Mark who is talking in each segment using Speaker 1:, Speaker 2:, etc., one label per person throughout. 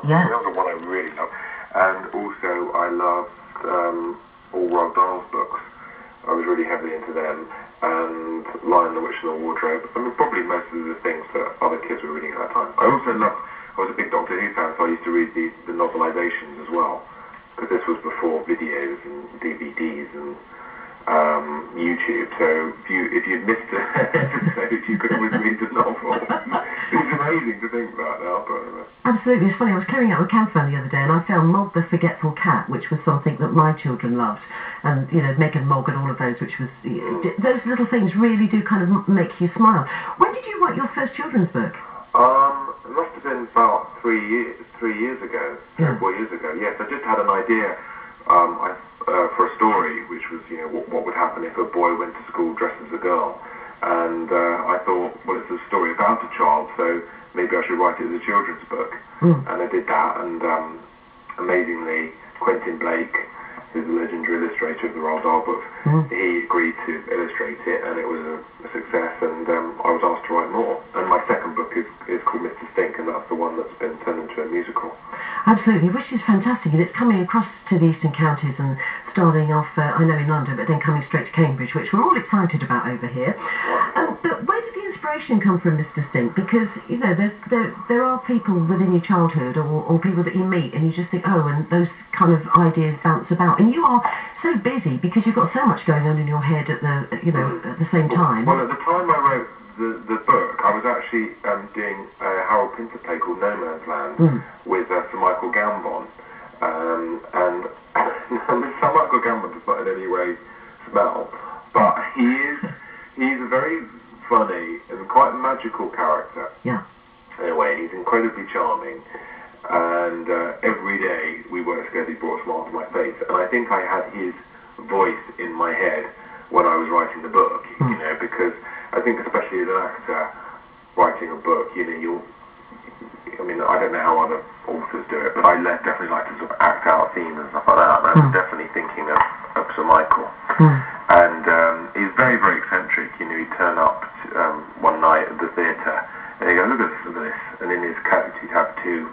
Speaker 1: Yeah.
Speaker 2: That was the one I really loved. And also, I loved all Roald Dahl's books. I was really heavily into them. And Lion, the Witch and the Wardrobe. I mean, probably most of the things that other kids were reading at that time. I also loved, I was a big Doctor Who fan, so I used to read the novelizations as well. Because this was before videos and DVDs and YouTube, so if you'd missed an episode, you could always read the novel. It's amazing to think about now, but...
Speaker 1: Absolutely, it's funny, I was carrying out a camper the other day and I found Mog the Forgetful Cat, which was something that my children loved. And, you know, Meg and Mog and all of those, which was... Those little things really do kind of make you smile. When did you write your first children's book?
Speaker 2: It must have been about 3 years ago, 3 or 4 years ago. Yes, I just had an idea for a story, which was, you know, what would happen if a boy went to school dressed as a girl. And I thought, well, it's a story about a child, so maybe I should write it as a children's book. And I did that, and amazingly, Quentin Blake, who's the legendary illustrator of the Roald Dahl books, he agreed to illustrate it, and it was a success, and I was asked to write more. And my second book is called Mr. Stink, and that's the one that's been turned into a musical.
Speaker 1: Absolutely, which is fantastic, and it's coming across to the Eastern Counties and starting off, I know in London, but then coming straight to Cambridge, which we're all excited about over here. But where did the inspiration come from, Mr. Stink? Because, you know, there are people within your childhood or people that you meet and you just think, oh, and those kind of ideas bounce about. And you are so busy because you've got so much going on in your head at the same time.
Speaker 2: Well, at the time I wrote the book, I was actually doing a Harold Pinter play called No Man's Land with Sir Michael Gambon. And Sir Michael Gambon does not in any way smell, but he's a very funny and quite magical character.
Speaker 1: Yeah.
Speaker 2: In a way, he's incredibly charming. And every day we worked together, he brought a smile to my face. And I think I had his voice in my head when I was writing the book, you know, because I think especially as an actor writing a book, you know, I mean, I don't know how other authors do it, but I definitely like to sort of act out scenes and stuff like that. And I was definitely thinking of Sir Michael. And he's very, very eccentric. You know, he'd turn up one night at the theatre and he'd go, look at this. And in his coat he'd have two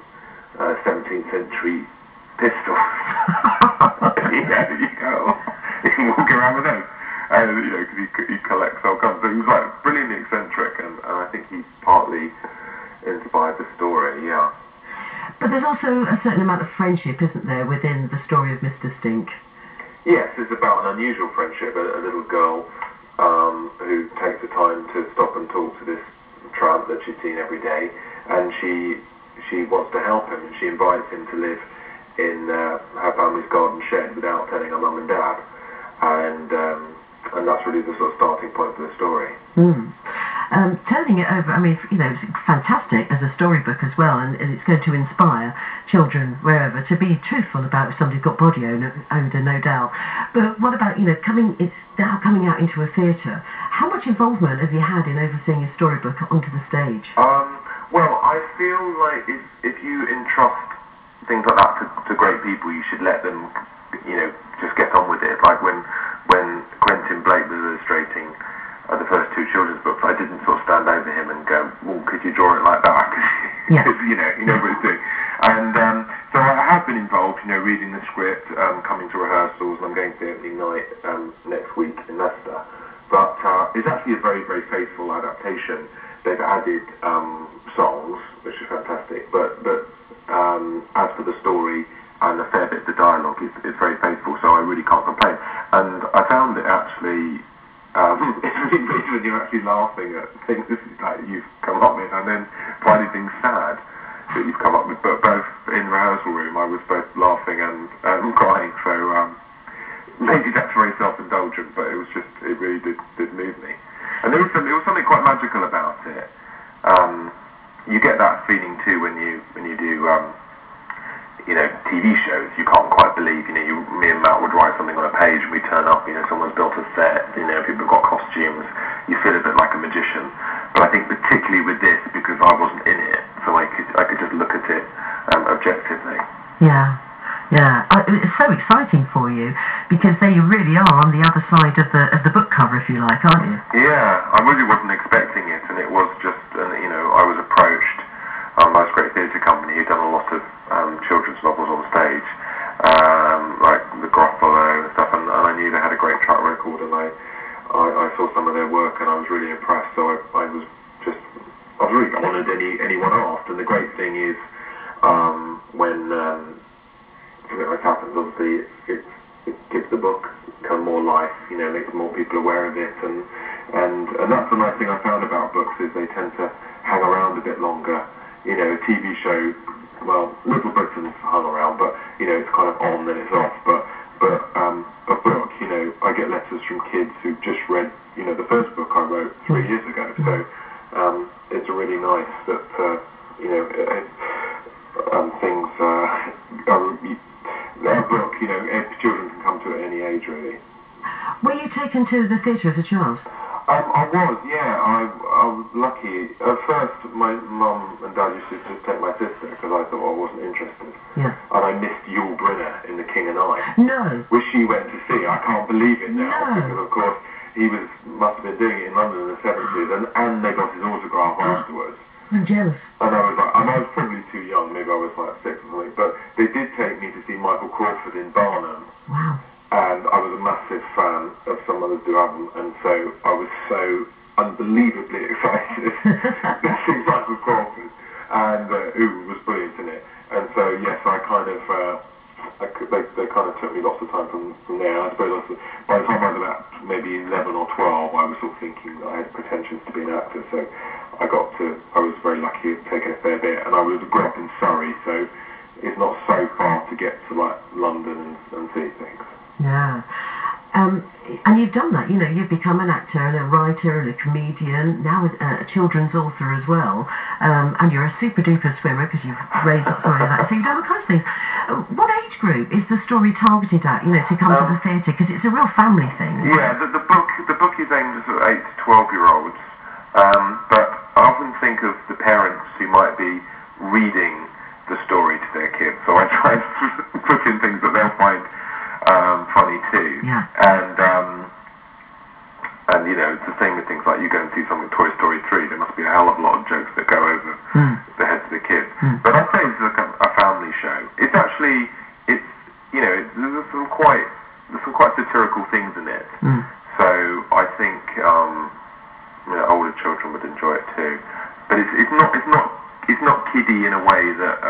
Speaker 2: 17th century pistols. Yeah, you go. He can walk around with them. And, you know, because he collects old guns. So he was like brilliantly eccentric, and I think he partly inspired the story, yeah.
Speaker 1: But there's also a certain amount of friendship, isn't there, within the story of Mr. Stink?
Speaker 2: Yes, it's about an unusual friendship. A little girl who takes the time to stop and talk to this tramp that she's seen every day, and she wants to help him, and she invites him to live in her family's garden shed without telling her mum and dad. And that's really the sort of starting point for the story.
Speaker 1: Turning it over, I mean, you know, it's fantastic as a storybook as well, and it's going to inspire children wherever to be truthful about if somebody's got body odor, no doubt. But what about, you know, it's now coming out into a theatre. How much involvement have you had in overseeing a storybook onto the stage?
Speaker 2: Well, I feel like if you entrust things like that to great people, you should let them, you know, just get on with it. Like when Quentin Blake was illustrating the first two children's books, I didn't sort of stand over him and go, well, could you draw it like that? Because, you know what he's doing. And so I have been involved, you know, reading the script, coming to rehearsals, and I'm going to the opening night next week in Leicester. But it's actually a very, very faithful adaptation. They've added songs, which is fantastic, but as for the story and a fair bit of the dialogue, it's very faithful, so I really can't complain. And I found it actually, it's really good when you're actually laughing at things that you've come up with, and then finding things sad that you've come up with. But both in the rehearsal room, I was both laughing and crying, so maybe that's very self-indulgent, but it really did move me. And there was something quite magical about it. You get that feeling too when you do you know, TV shows. You can't quite believe, you know, me and Matt would write something on a page and we turn up, you know, someone's built a set, you know, people have got costumes. You feel a bit like a magician. But I think particularly with this, because I wasn't in it, so I could just look at it objectively.
Speaker 1: Yeah. It's so exciting for you because there you really are on the other side of the book cover, if you like, aren't you?
Speaker 2: Yeah, I really wasn't expecting it, and it was just, you know, I was approached Most Great Theatre Company, who'd done a lot of children's novels on stage, like The Gruffalo and stuff, and I knew they had a great track record, and I saw some of their work, and I was really impressed. So I was really honoured anyone asked. And the great thing is, when something like that happens, obviously it gives the book kind of more life, makes more people aware of it, and that's the nice thing I found about books, is they tend to hang around a bit longer. A TV show, well, Little Britain's hung around, but it's kind of on, then it's off. But a book, I get letters from kids who've just read, the first book I wrote 3 years ago. So it's really nice that things a book, children can come to at any age, really.
Speaker 1: Were you taken to the theatre as a child?
Speaker 2: I was, yeah. I was lucky. At first, my mum and dad used to just take my sister because I thought I wasn't interested.
Speaker 1: Yeah.
Speaker 2: And I missed Yul Brynner in The King and I.
Speaker 1: No.
Speaker 2: Which she went to see. I can't believe it now.
Speaker 1: No.
Speaker 2: Because, of course, he must have been doing it in London in the 70s, and they got his autograph afterwards.
Speaker 1: I'm jealous.
Speaker 2: And I was probably too young. Maybe I was like 6 or something. But they did take me to see Michael Crawford in Barnum.
Speaker 1: Wow.
Speaker 2: And I was a massive fan of Some Others Do Have Them, and so I was so unbelievably excited to see Michael Crawford, and who was brilliant in it. And so yes, I kind of they kind of took me lots of time from there. I suppose by the time I was about maybe 11 or 12, I was sort of thinking that I had pretensions to be an actor. So I was very lucky to take a fair bit, and I grew up in Surrey, so it's not so far to get to like London and see things.
Speaker 1: Yeah. And you've done that, you've become an actor and a writer and a comedian, now a children's author as well, and you're a super duper swimmer because you've raised up story like that, so you've done all kinds of things. What age group is the story targeted at, to come to the theatre, because it's a real family thing?
Speaker 2: Yeah, the book is aimed at 8 to 12-year-olds, but I often think of the parents who might be reading the story to their kids, so I try to put in things that they'll find funny too.
Speaker 1: Yeah.
Speaker 2: And it's the same with things like you go and see something Toy Story 3, there must be a hell of a lot of jokes that go over the heads of the kids. But I'd say it's a family show. It's actually, there's some quite satirical things in it. So I think older children would enjoy it too. But it's not kiddie in a way that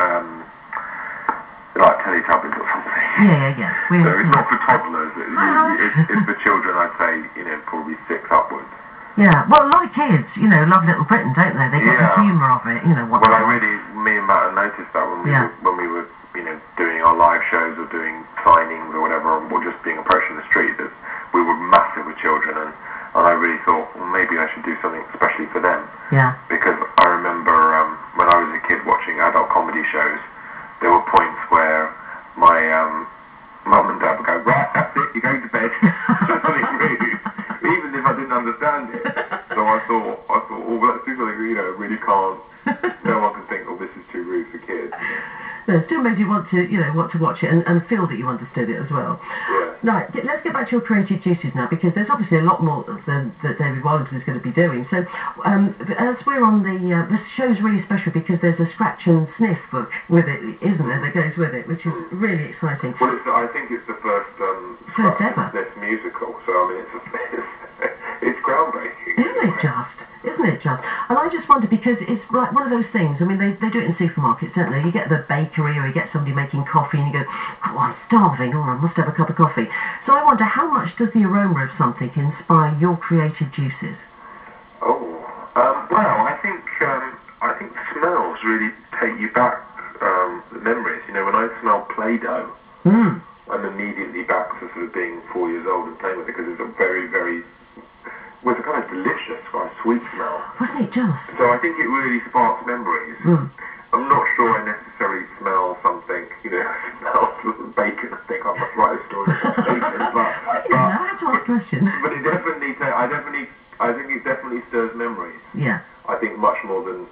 Speaker 2: like Teletubbies or something.
Speaker 1: Yeah.
Speaker 2: So it's not for toddlers. It's for children, I'd say, probably 6 upwards.
Speaker 1: Yeah, well, like kids, love Little Britain, don't they? They get the humour of it,
Speaker 2: me and Matt noticed that when we were, doing our live shows or doing signings or whatever, or just being approached in the street, that we were massive with children, and I really thought, well, maybe I should do something especially for them.
Speaker 1: Yeah.
Speaker 2: Because I remember when I was a kid watching adult comedy shows, there were points where my mum and dad would go, right, that's it, you're going to bed. Something rude, even if I didn't understand it. So I thought, oh, well, let's do something, really can't. No one can think, oh, this is too rude for kids.
Speaker 1: No, it still made you want to watch it and feel that you understood it as well.
Speaker 2: Yeah.
Speaker 1: Right, let's get back to your creative duties now, because there's obviously a lot more that David Walliams is going to be doing. So, as we're on the show's really special because there's a scratch and sniff book with it, isn't there, that goes with it, which is really exciting.
Speaker 2: Well, I think it's the first scratch and sniff musical, so I mean, it's groundbreaking.
Speaker 1: Isn't it just? And I just wonder, because it's like one of those things, I mean, they do it in supermarkets, don't they? You get the bakery, or you get somebody making coffee, and you go, oh, I'm starving, I must have a cup of coffee. So I wonder, how much does the aroma of something inspire your creative juices?
Speaker 2: Well, I think smells really take you back the memories. When I smell Play-Doh, I'm immediately back to sort of being 4 years old and playing with it, because it's a very, very... Well, it's a kind of delicious, quite sweet smell.
Speaker 1: Wasn't it just?
Speaker 2: So I think it really sparks memories. I'm not sure I necessarily smell something, I smell bacon. I think I must write a story about bacon.
Speaker 1: I have to ask questions.
Speaker 2: But it definitely, I think it definitely stirs memories.
Speaker 1: Yeah.
Speaker 2: I think much more than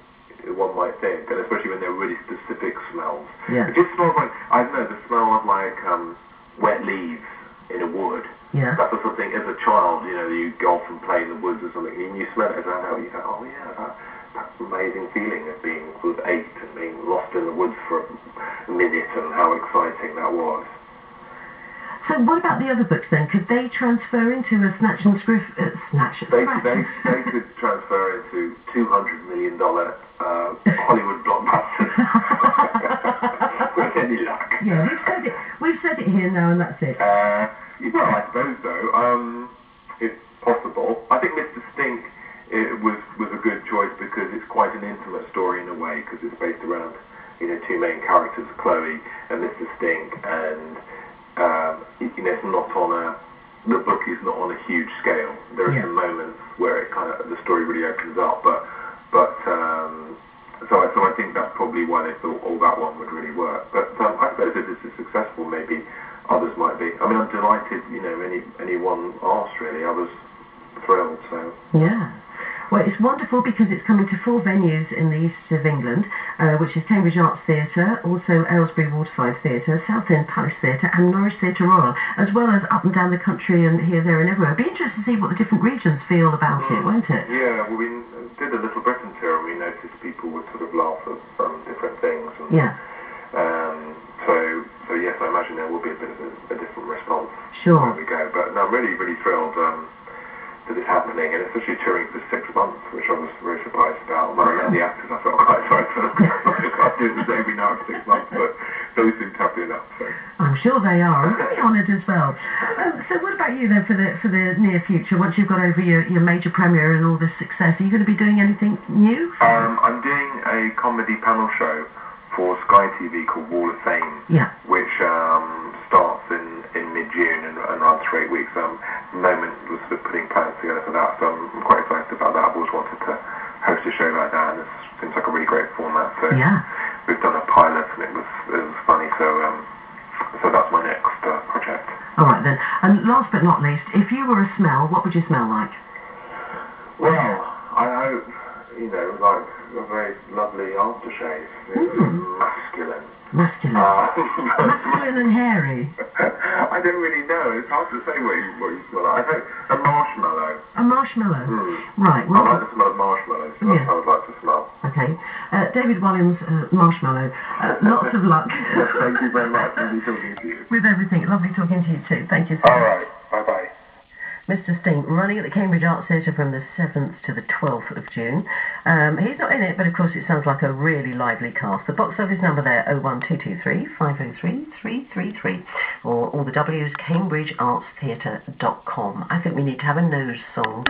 Speaker 2: one might think, and especially when they're really specific smells.
Speaker 1: Yeah.
Speaker 2: It just smells like, I don't know, the smell of like wet leaves in a wood.
Speaker 1: Yeah.
Speaker 2: That's the sort of thing, as a child, you go off and play in the woods or something, and you smell it as an adult, you go, oh yeah, amazing feeling of being sort of 8 and being lost in the woods for a minute, and how exciting that was.
Speaker 1: So what about the other books then? Could they transfer into a snatch and scriff?
Speaker 2: They could transfer into $200 million Hollywood blockbusters. With any luck.
Speaker 1: Yeah, we've said it here now, and that's it.
Speaker 2: Well, I suppose so. It's possible. I think Mr. Stink was a good choice because it's quite an intimate story in a way, because it's based around, you know, two main characters, Chloe and Mr. Stink, and you know, it's not on the book is not on a huge scale. There are some moments where it kind of, the story really opens up, but so I think that's probably why they thought, oh, that one would really work. But I suppose if this is successful, maybe others might be. I mean, I'm delighted, you know, anyone asked, really. I was thrilled, so.
Speaker 1: Yeah. Well, it's wonderful because it's coming to 4 venues in the east of England, which is Cambridge Arts Theatre, also Aylesbury Waterside Theatre, Southend Palace Theatre and Norwich Theatre Royal, as well as up and down the country and here, there and everywhere. It'd be interesting to see what the different regions feel about it, won't it?
Speaker 2: Yeah, well, we did a Little Britain tour and we noticed people would sort of laugh at different things. And, so yes, I imagine there will be a bit of a different response where we go. But no, I'm really, really thrilled that it's happening, and especially touring for 6 months, which I was very surprised about. When I met the actors, I felt quite sorry for them. I didn't say we now have 6 months, but those seem happy enough. So.
Speaker 1: I'm sure they are. I'm very honoured as well. So what about you then for the near future? Once you've got over your major premiere and all this success, are you going to be doing anything new?
Speaker 2: I'm doing a comedy panel show for Sky TV called Wall of Fame, which starts in mid-June and runs for 8 weeks. Moment was sort of putting plans together for that, so I'm quite excited about that. I've always wanted to host a show like that, and it seems like a really great format. So we've done a pilot, and it was funny. So that's my next project.
Speaker 1: All right then. And last but not least, if you were a smell, what would you smell like?
Speaker 2: Well, I hope, you know, like a very lovely aftershave. Masculine.
Speaker 1: Masculine and hairy.
Speaker 2: I don't really know. It's hard to say what you smell like. I think a marshmallow.
Speaker 1: A marshmallow? Right. Well,
Speaker 2: I like the smell of marshmallows. So that's how I'd like to smell.
Speaker 1: Okay. David Walliams, marshmallow. Lots of luck.
Speaker 2: Thank you very much. Lovely talking to you.
Speaker 1: With everything. Lovely talking to you too. Thank you so much.
Speaker 2: All right. Bye-bye.
Speaker 1: Mr. Stink, running at the Cambridge Arts Theatre from the 7th to the 12th of June. He's not in it, but of course it sounds like a really lively cast. The box office number there, 01223 503 333, or all the W's, cambridgeartstheatre.com. I think we need to have a nose song.